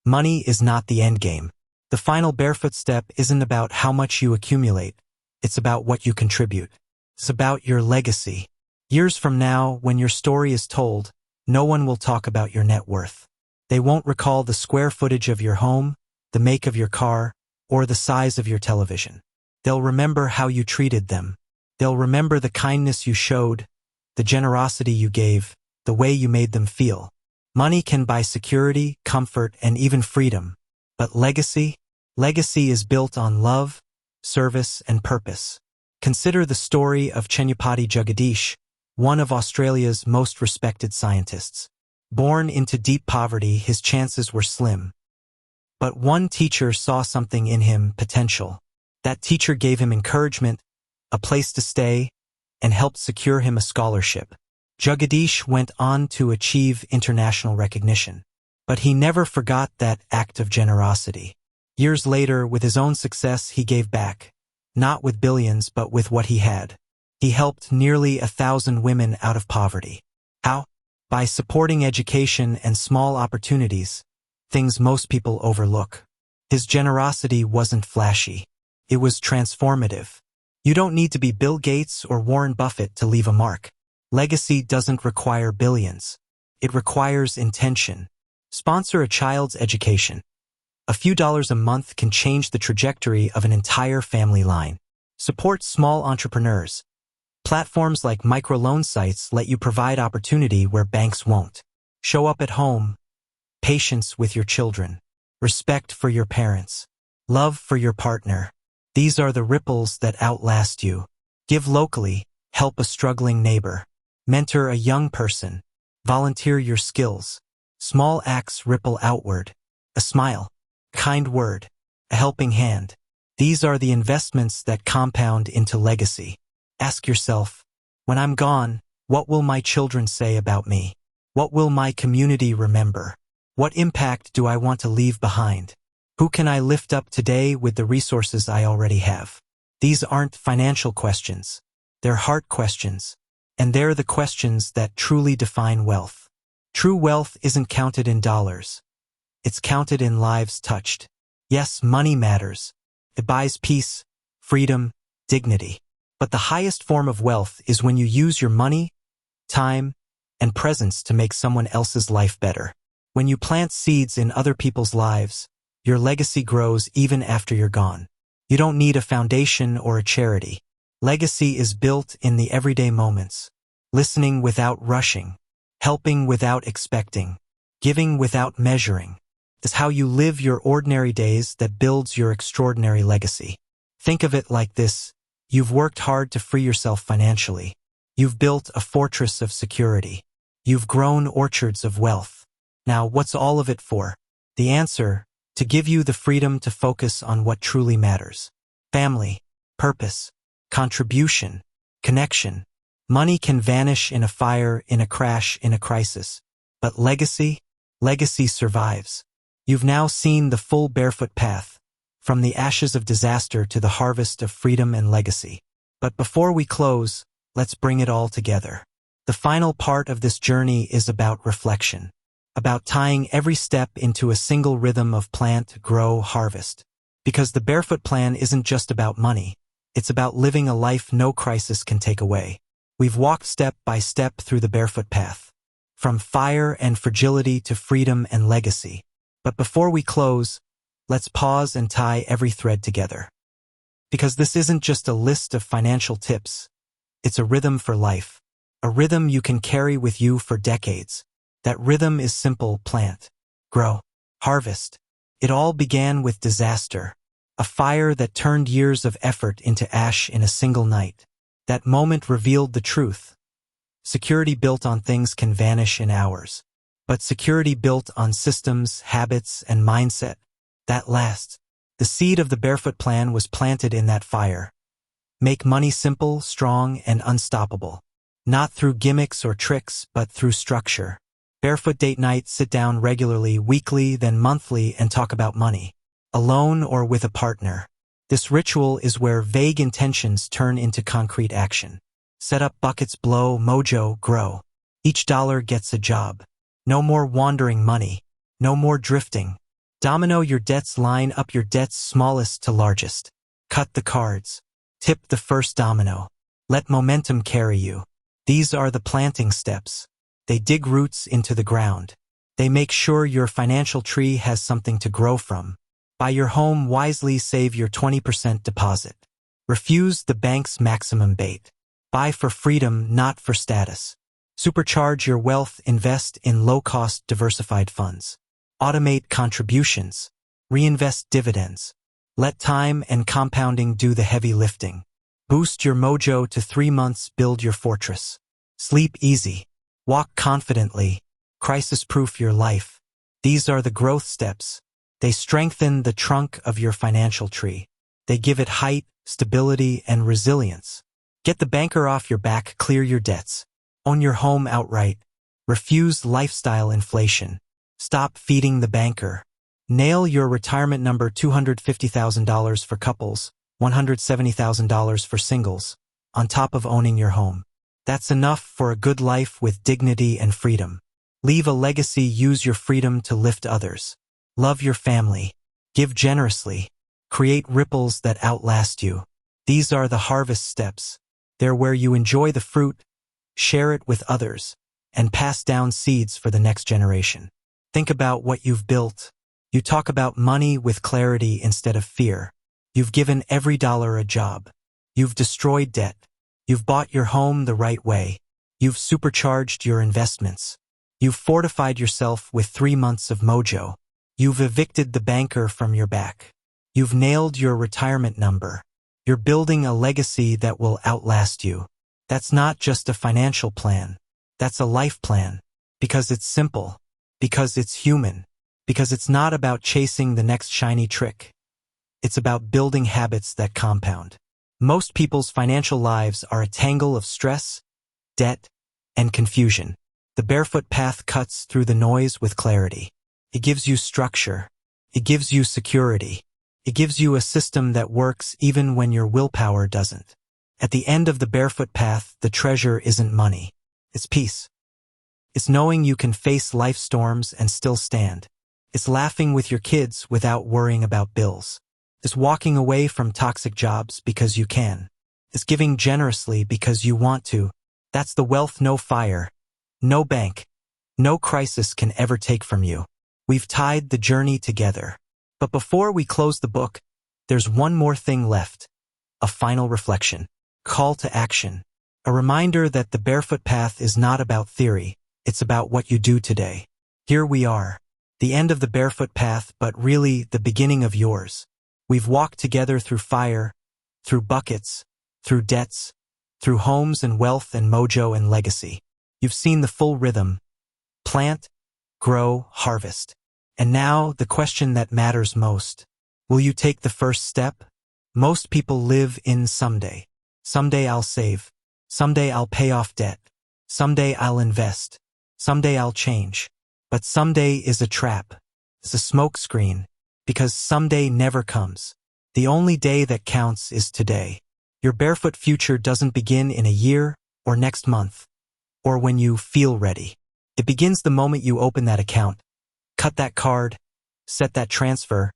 Money is not the endgame. The final barefoot step isn't about how much you accumulate. It's about what you contribute. It's about your legacy. Years from now, when your story is told, no one will talk about your net worth. They won't recall the square footage of your home, the make of your car, or the size of your television. They'll remember how you treated them. They'll remember the kindness you showed, the generosity you gave, the way you made them feel. Money can buy security, comfort, and even freedom. But legacy? Legacy is built on love, service, and purpose. Consider the story of Chenyapati Jagadish, one of Australia's most respected scientists. Born into deep poverty, his chances were slim. But one teacher saw something in him, potential. That teacher gave him encouragement, a place to stay, and helped secure him a scholarship. Jagadish went on to achieve international recognition. But he never forgot that act of generosity. Years later, with his own success, he gave back. Not with billions, but with what he had. He helped nearly 1,000 women out of poverty. How? By supporting education and small opportunities, things most people overlook. His generosity wasn't flashy. It was transformative. You don't need to be Bill Gates or Warren Buffett to leave a mark. Legacy doesn't require billions. It requires intention. Sponsor a child's education. A few dollars a month can change the trajectory of an entire family line. Support small entrepreneurs. Platforms like microloan sites let you provide opportunity where banks won't. Show up at home. Patience with your children. Respect for your parents. Love for your partner. These are the ripples that outlast you. Give locally. Help a struggling neighbor. Mentor a young person. Volunteer your skills. Small acts ripple outward. A smile. Kind word. A helping hand. These are the investments that compound into legacy. Ask yourself, when I'm gone, what will my children say about me? What will my community remember? What impact do I want to leave behind? Who can I lift up today with the resources I already have? These aren't financial questions. They're heart questions. And they're the questions that truly define wealth. True wealth isn't counted in dollars. It's counted in lives touched. Yes, money matters. It buys peace, freedom, dignity. But the highest form of wealth is when you use your money, time, and presence to make someone else's life better. When you plant seeds in other people's lives, your legacy grows even after you're gone. You don't need a foundation or a charity. Legacy is built in the everyday moments. Listening without rushing. Helping without expecting. Giving without measuring. Is how you live your ordinary days that builds your extraordinary legacy. Think of it like this. You've worked hard to free yourself financially. You've built a fortress of security. You've grown orchards of wealth. Now, what's all of it for? The answer, to give you the freedom to focus on what truly matters. Family, purpose, contribution, connection. Money can vanish in a fire, in a crash, in a crisis. But legacy? Legacy survives. You've now seen the full barefoot path, from the ashes of disaster to the harvest of freedom and legacy. But before we close, let's bring it all together. The final part of this journey is about reflection, about tying every step into a single rhythm of plant, grow, harvest. Because the barefoot plan isn't just about money, it's about living a life no crisis can take away. We've walked step by step through the barefoot path, from fire and fragility to freedom and legacy. But before we close, let's pause and tie every thread together. Because this isn't just a list of financial tips, it's a rhythm for life, a rhythm you can carry with you for decades. That rhythm is simple: plant, grow, harvest. It all began with disaster, A fire that turned years of effort into ash in a single night. That moment revealed the truth. Security built on things can vanish in hours. But security built on systems, habits, and mindset, that lasts. The seed of the Barefoot Plan was planted in that fire. Make money simple, strong, and unstoppable. Not through gimmicks or tricks, but through structure. Barefoot Date Nights sit down regularly, weekly, then monthly, and talk about money. Alone or with a partner. This ritual is where vague intentions turn into concrete action. Set up buckets, blow, Mojo, grow. Each dollar gets a job. No more wandering money. No more drifting. Domino your debts, line up your debts smallest to largest. Cut the cards. Tip the first domino. Let momentum carry you. These are the planting steps. They dig roots into the ground. They make sure your financial tree has something to grow from. Buy your home wisely, save your 20% deposit. Refuse the bank's maximum bait. Buy for freedom, not for status. Supercharge your wealth, invest in low-cost diversified funds. Automate contributions. Reinvest dividends. Let time and compounding do the heavy lifting. Boost your mojo to 3 months, build your fortress. Sleep easy. Walk confidently. Crisis-proof your life. These are the growth steps. They strengthen the trunk of your financial tree. They give it height, stability, and resilience. Get the banker off your back, clear your debts. Own your home outright. Refuse lifestyle inflation. Stop feeding the banker. Nail your retirement number: $250,000 for couples, $170,000 for singles, on top of owning your home. That's enough for a good life with dignity and freedom. Leave a legacy, use your freedom to lift others. Love your family. Give generously. Create ripples that outlast you. These are the harvest steps. They're where you enjoy the fruit, share it with others, and pass down seeds for the next generation. Think about what you've built. You talk about money with clarity instead of fear. You've given every dollar a job. You've destroyed debt. You've bought your home the right way. You've supercharged your investments. You've fortified yourself with 3 months of mojo. You've evicted the banker from your back. You've nailed your retirement number. You're building a legacy that will outlast you. That's not just a financial plan. That's a life plan. Because it's simple. Because it's human. Because it's not about chasing the next shiny trick. It's about building habits that compound. Most people's financial lives are a tangle of stress, debt, and confusion. The Barefoot Path cuts through the noise with clarity. It gives you structure. It gives you security. It gives you a system that works even when your willpower doesn't. At the end of the Barefoot Path, the treasure isn't money. It's peace. It's knowing you can face life storms and still stand. It's laughing with your kids without worrying about bills. It's walking away from toxic jobs because you can. It's giving generously because you want to. That's the wealth no fire, no bank, no crisis can ever take from you. We've tied the journey together. But before we close the book, there's one more thing left. A final reflection. Call to action. A reminder that the Barefoot Path is not about theory. It's about what you do today. Here we are. The end of the Barefoot Path, but really the beginning of yours. We've walked together through fire, through buckets, through debts, through homes and wealth and mojo and legacy. You've seen the full rhythm. Plant, grow, harvest. And now, the question that matters most. Will you take the first step? Most people live in someday. Someday I'll save. Someday I'll pay off debt. Someday I'll invest. Someday I'll change. But someday is a trap. It's a smokescreen. Because someday never comes. The only day that counts is today. Your barefoot future doesn't begin in a year, or next month, or when you feel ready. It begins the moment you open that account, cut that card, set that transfer,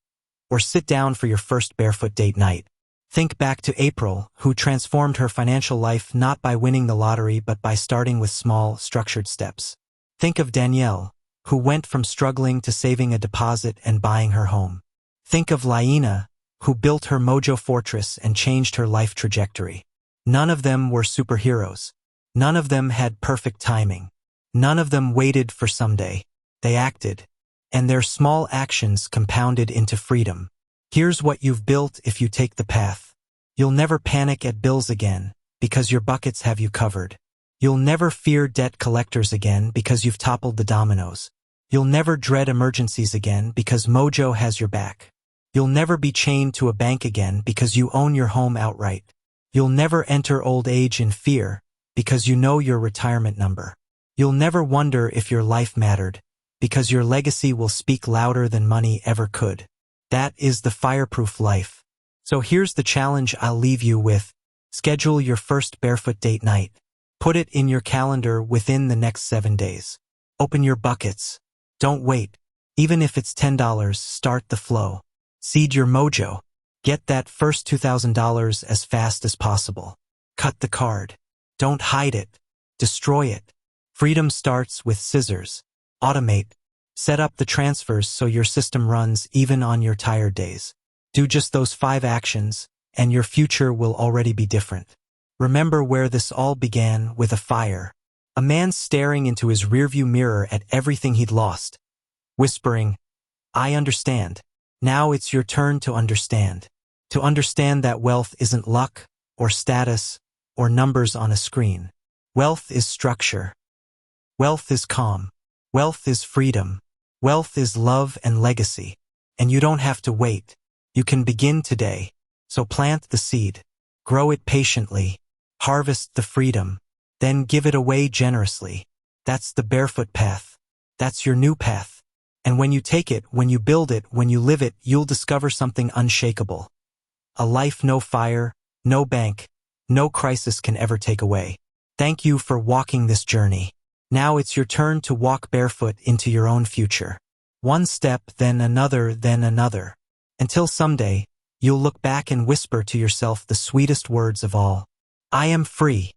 or sit down for your first barefoot date night. Think back to April, who transformed her financial life not by winning the lottery but by starting with small, structured steps. Think of Danielle, who went from struggling to saving a deposit and buying her home. Think of Laina, who built her mojo fortress and changed her life trajectory. None of them were superheroes. None of them had perfect timing. None of them waited for someday. They acted. And their small actions compounded into freedom. Here's what you've built if you take the path. You'll never panic at bills again, because your buckets have you covered. You'll never fear debt collectors again because you've toppled the dominoes. You'll never dread emergencies again because Mojo has your back. You'll never be chained to a bank again because you own your home outright. You'll never enter old age in fear because you know your retirement number. You'll never wonder if your life mattered because your legacy will speak louder than money ever could. That is the fireproof life. So here's the challenge I'll leave you with. Schedule your first Barefoot Date Night. Put it in your calendar within the next 7 days. Open your buckets. Don't wait. Even if it's $10, start the flow. Seed your mojo. Get that first $2,000 as fast as possible. Cut the card. Don't hide it. Destroy it. Freedom starts with scissors. Automate. Set up the transfers so your system runs even on your tired days. Do just those 5 actions, and your future will already be different. Remember where this all began, with a fire. A man staring into his rearview mirror at everything he'd lost, whispering, "I understand." Now it's your turn to understand. To understand that wealth isn't luck, or status, or numbers on a screen. Wealth is structure. Wealth is calm. Wealth is freedom. Wealth is love and legacy. And you don't have to wait. You can begin today. So plant the seed. Grow it patiently. Harvest the freedom. Then give it away generously. That's the barefoot path. That's your new path. And when you take it, when you build it, when you live it, you'll discover something unshakable. A life no fire, no bank, no crisis can ever take away. Thank you for walking this journey. Now it's your turn to walk barefoot into your own future. One step, then another, then another. Until someday, you'll look back and whisper to yourself the sweetest words of all. I am free.